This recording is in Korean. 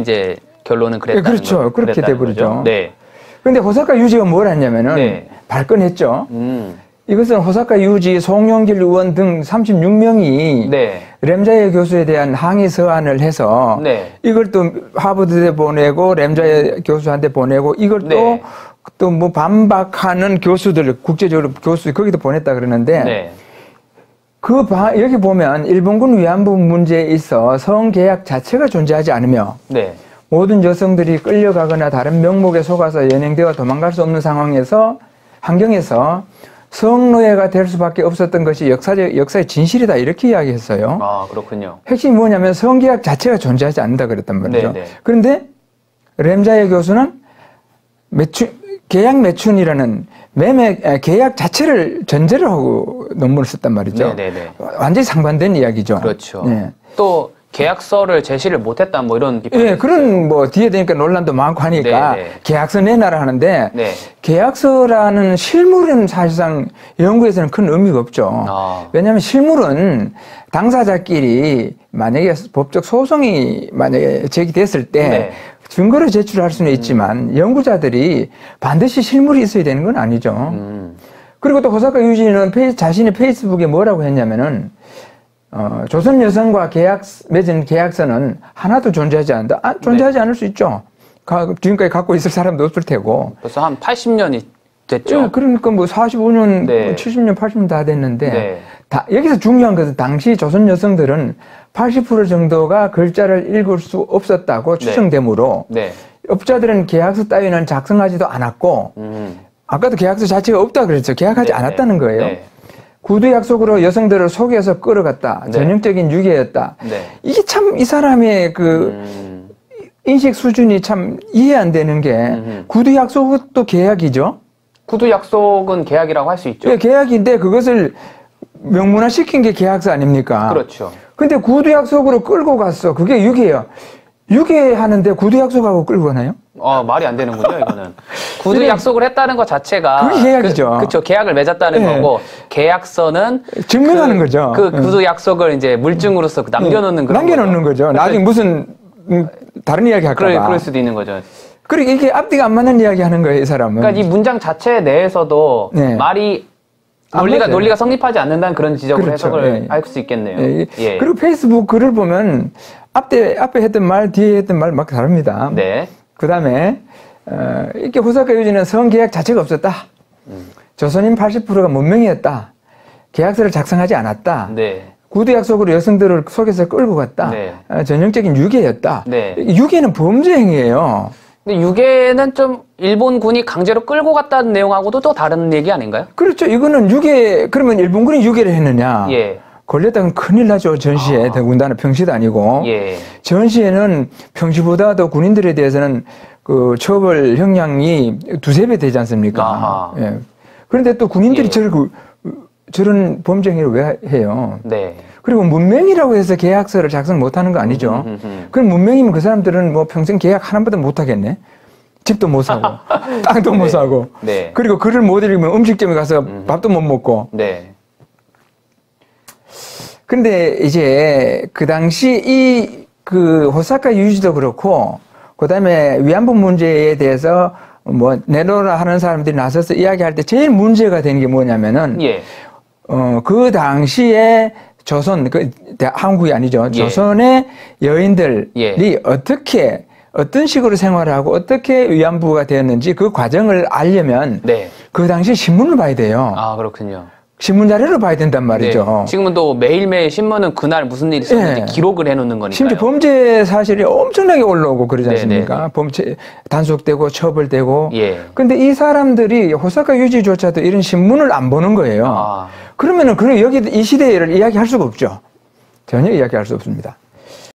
이제 결론은 그랬다는 네, 그렇죠. 그렇게 돼버리죠. 네. 그런데 호사카 유지가 뭘 했냐면은 네. 발끈했죠. 이것은 호사카 유지, 송영길 의원 등 36명이 네. 램자예 교수에 대한 항의 서한을 해서 네. 이걸 또 하버드에 보내고 램자예 교수한테 보내고 이걸 네. 또 뭐 반박하는 교수들, 국제적으로 교수 거기도 보냈다 그러는데 네. 여기 보면 일본군 위안부 문제에 있어 성계약 자체가 존재하지 않으며 네. 모든 여성들이 끌려가거나 다른 명목에 속아서 연행되어 도망갈 수 없는 환경에서 성노예가 될 수밖에 없었던 것이 역사의 진실이다 이렇게 이야기했어요. 아, 그렇군요. 핵심이 뭐냐면 성계약 자체가 존재하지 않는다 그랬단 말이죠. 네네. 그런데 램자예 교수는 계약 매춘이라는 계약 자체를 전제로 하고 논문을 썼단 말이죠. 네네네. 완전히 상반된 이야기죠. 그렇죠. 네. 또 계약서를 제시를 못했다 뭐 이런 비판이 예, 그런 뭐 뒤에 되니까 논란도 많고 하니까 네네. 계약서 내놔라 하는데 네. 계약서라는 실물은 사실상 연구에서는 큰 의미가 없죠. 왜냐하면 실물은 당사자끼리 만약에 법적 소송이 만약에 제기됐을 때 네. 증거를 제출할 수는 있지만 연구자들이 반드시 실물이 있어야 되는 건 아니죠. 그리고 또 호사카 유지는 자신의 페이스북에 뭐라고 했냐면은 조선 여성과 맺은 계약서는 하나도 존재하지 않는다. 존재하지 않을 수 있죠. 지금까지 갖고 있을 사람도 없을 테고. 벌써 한 80년이 됐죠. 네, 그러니까 뭐 45년, 네. 70년, 80년 다 됐는데 네. 여기서 중요한 것은 당시 조선 여성들은 80% 정도가 글자를 읽을 수 없었다고 추정되므로 네. 업자들은 계약서 따위는 작성하지도 않았고 아까도 계약서 자체가 없다 그랬죠. 계약하지 않았다는 거예요. 네. 구두 약속으로 여성들을 속여서 끌어갔다. 네. 전형적인 유괴였다. 네. 이게 참 이 사람의 인식 수준이 참 이해 안 되는 게 구두 약속도 계약이죠. 구두 약속은 계약이라고 할 수 있죠. 예, 계약인데 그것을 명문화시킨 게 계약서 아닙니까? 그렇죠. 근데 구두 약속으로 끌고 갔어. 그게 유괴예요. 유괴하는데 구두 약속하고 끌고 가나요? 말이 안 되는군요, 이거는. 구두 약속을 했다는 것 자체가. 그게 계약이죠. 그렇죠. 계약을 맺었다는 네. 거고, 계약서는. 증명하는 거죠. 구두 약속을 이제 물증으로서 남겨놓는 그런 남겨놓는 거죠. 나중에 무슨, 다른 이야기 할까봐. 그럴 수도 있는 거죠. 그리고 이게 앞뒤가 안 맞는 이야기 하는 거예요, 이 사람은. 그러니까 이 문장 자체 내에서도 네. 말이 논리가 성립하지 않는다는 그런 지적을 그렇죠. 해석을 예. 할 수 있겠네요. 예. 예. 그리고 페이스북 글을 보면 앞에 했던 말, 뒤에 했던 말 막 다릅니다. 네. 그 다음에, 이렇게 호사카 유지는 성계약 자체가 없었다. 조선인 80%가 문명이었다. 계약서를 작성하지 않았다. 네. 구두 약속으로 여성들을 속여서 끌고 갔다. 네. 전형적인 유괴였다. 네. 유괴는 범죄 행위예요. 근데 유괴는 좀 일본군이 강제로 끌고 갔다는 내용하고도 또 다른 얘기 아닌가요? 그렇죠. 이거는 그러면 일본군이 유괴를 했느냐? 예. 걸렸다면 큰일 나죠. 전시에. 더군다나 평시도 아니고. 예. 전시에는 평시보다도 군인들에 대해서는 그 처벌 형량이 2~3배 되지 않습니까? 예. 그런데 또 군인들이 저런 범죄 행위를 왜 해요? 네. 그리고 문맹이라고 해서 계약서를 작성 못 하는 거 아니죠? 그럼 문맹이면 그 사람들은 뭐 평생 계약 하나보다 못 하겠네? 집도 못 사고, 땅도 못 사고. 네. 그리고 글을 못 읽으면 음식점에 가서 밥도 못 먹고. 네. 근데 이제 그 당시 그 호사카 유지도 그렇고, 그 다음에 위안부 문제에 대해서 뭐 내놓으라 하는 사람들이 나서서 이야기할 때 제일 문제가 되는 게 뭐냐면은, 예. 그 당시에 한국이 아니죠. 예. 조선의 여인들이 예. 어떤 식으로 생활하고 어떻게 위안부가 되었는지 그 과정을 알려면 네. 그 당시 신문을 봐야 돼요. 아, 그렇군요. 신문 자료를 봐야 된단 말이죠. 네. 지금은 또 매일매일 신문은 그날 무슨 일이 있었는지 네. 기록을 해놓는 거니까요. 심지어 범죄 사실이 엄청나게 올라오고 그러지 않습니까? 네네네. 범죄 단속되고 처벌되고. 예. 근데 이 사람들이 호사카 유지조차도 이런 신문을 안 보는 거예요. 그러면은 여기 이 시대를 이야기할 수가 없죠. 전혀 이야기할 수 없습니다.